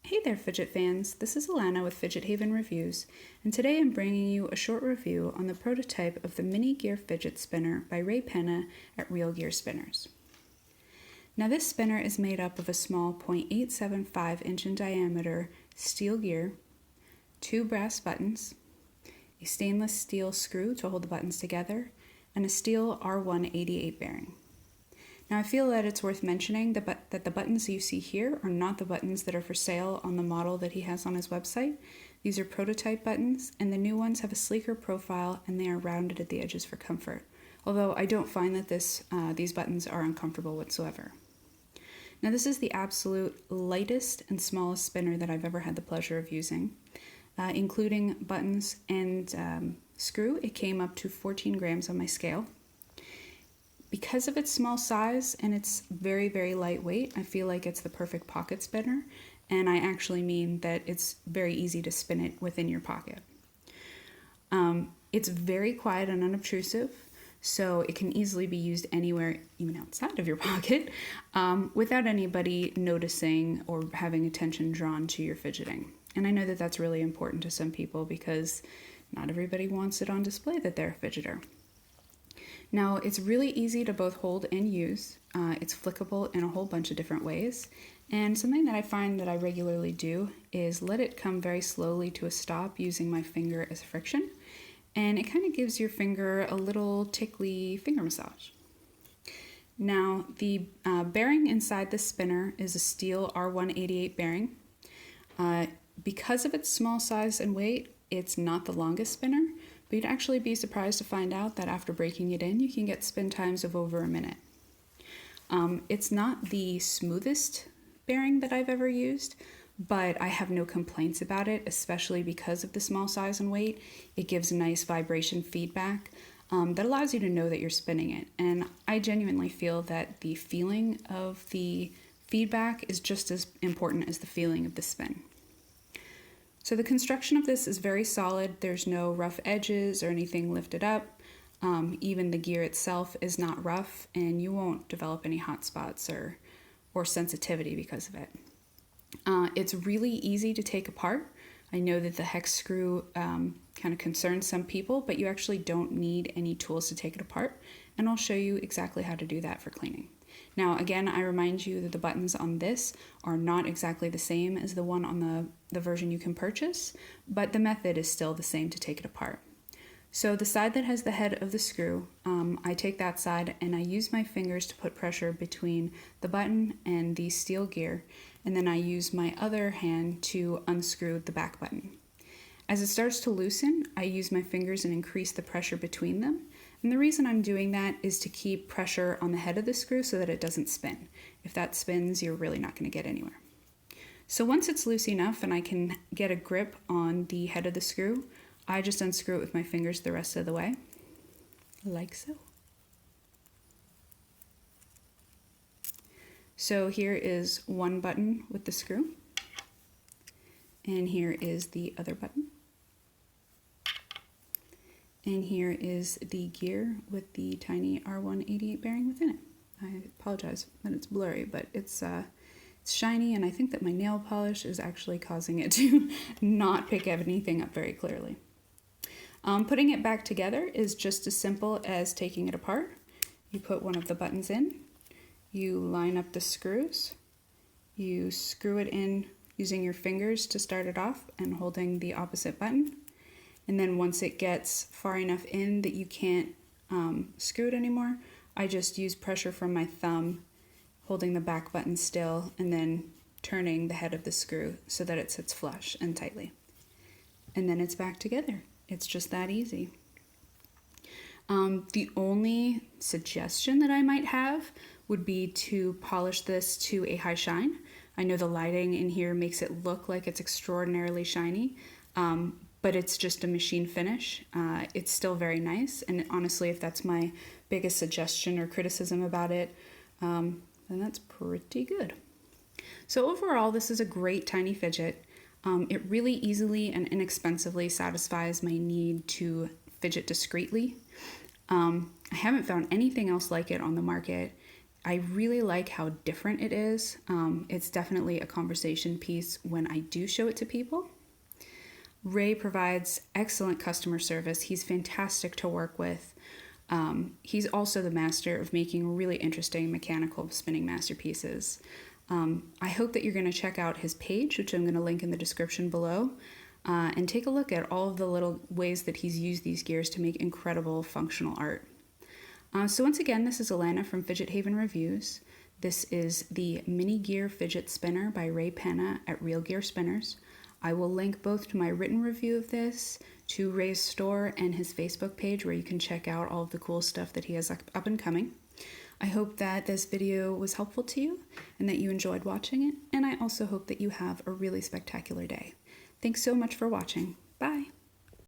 Hey there, Fidget fans. This is Alana with FidgetHaven Reviews, and today I'm bringing you a short review on the prototype of the Mini Gear Fidget Spinner by Ray Penna at Real Gear Spinners. Now this spinner is made up of a small 0.875 inch in diameter steel gear, 2 brass buttons, a stainless steel screw to hold the buttons together, and a steel R188 bearing. Now I feel that it's worth mentioning that the buttons you see here are not the buttons that are for sale on the model that he has on his website. These are prototype buttons, and the new ones have a sleeker profile and they are rounded at the edges for comfort. Although I don't find that these buttons are uncomfortable whatsoever. Now this is the absolute lightest and smallest spinner that I've ever had the pleasure of using. Including buttons and screw, it came up to 14 grams on my scale. Because of its small size and it's very, very lightweight, I feel like it's the perfect pocket spinner, and I actually mean that it's very easy to spin it within your pocket. It's very quiet and unobtrusive, so it can easily be used anywhere, even outside of your pocket, without anybody noticing or having attention drawn to your fidgeting. And I know that that's really important to some people because not everybody wants it on display that they're a fidgeter. Now, it's really easy to both hold and use. It's flickable in a whole bunch of different ways. And something that I find that I regularly do is let it come very slowly to a stop using my finger as friction. And it kind of gives your finger a little tickly finger massage. Now, the bearing inside the spinner is a steel R188 bearing. Because of its small size and weight, it's not the longest spinner. But you'd actually be surprised to find out that after breaking it in, you can get spin times of over a minute. It's not the smoothest bearing that I've ever used, but I have no complaints about it, especially because of the small size and weight. It gives a nice vibration feedback that allows you to know that you're spinning it. And I genuinely feel that the feeling of the feedback is just as important as the feeling of the spin. So the construction of this is very solid. There's no rough edges or anything lifted up. Even the gear itself is not rough, and you won't develop any hot spots or sensitivity because of it. It's really easy to take apart. I know that the hex screw kind of concerns some people, but you actually don't need any tools to take it apart, and I'll show you exactly how to do that for cleaning. Now, again, I remind you that the buttons on this are not exactly the same as the one on the version you can purchase, but the method is still the same to take it apart. So the side that has the head of the screw, I take that side and I use my fingers to put pressure between the button and the steel gear, and then I use my other hand to unscrew the back button. As it starts to loosen, I use my fingers and increase the pressure between them. And the reason I'm doing that is to keep pressure on the head of the screw so that it doesn't spin. If that spins, you're really not going to get anywhere. So once it's loose enough and I can get a grip on the head of the screw, I just unscrew it with my fingers the rest of the way, like so. So here is one button with the screw, and here is the other button. And here is the gear with the tiny R188 bearing within it. I apologize that it's blurry, but it's shiny, and I think that my nail polish is actually causing it to not pick anything up very clearly. Putting it back together is just as simple as taking it apart. You put one of the buttons in, you line up the screws, you screw it in using your fingers to start it off and holding the opposite button. And then once it gets far enough in that you can't screw it anymore, I just use pressure from my thumb, holding the back button still, and then turning the head of the screw so that it sits flush and tightly. And then it's back together. It's just that easy. The only suggestion that I might have would be to polish this to a high shine. I know the lighting in here makes it look like it's extraordinarily shiny, but it's just a machine finish. It's still very nice, and honestly, if that's my biggest suggestion or criticism about it, then that's pretty good. So overall, this is a great tiny fidget. It really easily and inexpensively satisfies my need to fidget discreetly. I haven't found anything else like it on the market. I really like how different it is. It's definitely a conversation piece when I do show it to people. Ray provides excellent customer service. He's fantastic to work with. He's also the master of making really interesting mechanical spinning masterpieces. I hope that you're going to check out his page, which I'm going to link in the description below, and take a look at all of the little ways that he's used these gears to make incredible functional art. So once again, this is Alana from FidgetHaven Reviews. This is the Mini Gear Fidget Spinner by Ray Penna at Real Gear Spinners. I will link both to my written review of this, to Ray's store, and his Facebook page where you can check out all of the cool stuff that he has up and coming. I hope that this video was helpful to you and that you enjoyed watching it, and I also hope that you have a really spectacular day. Thanks so much for watching. Bye!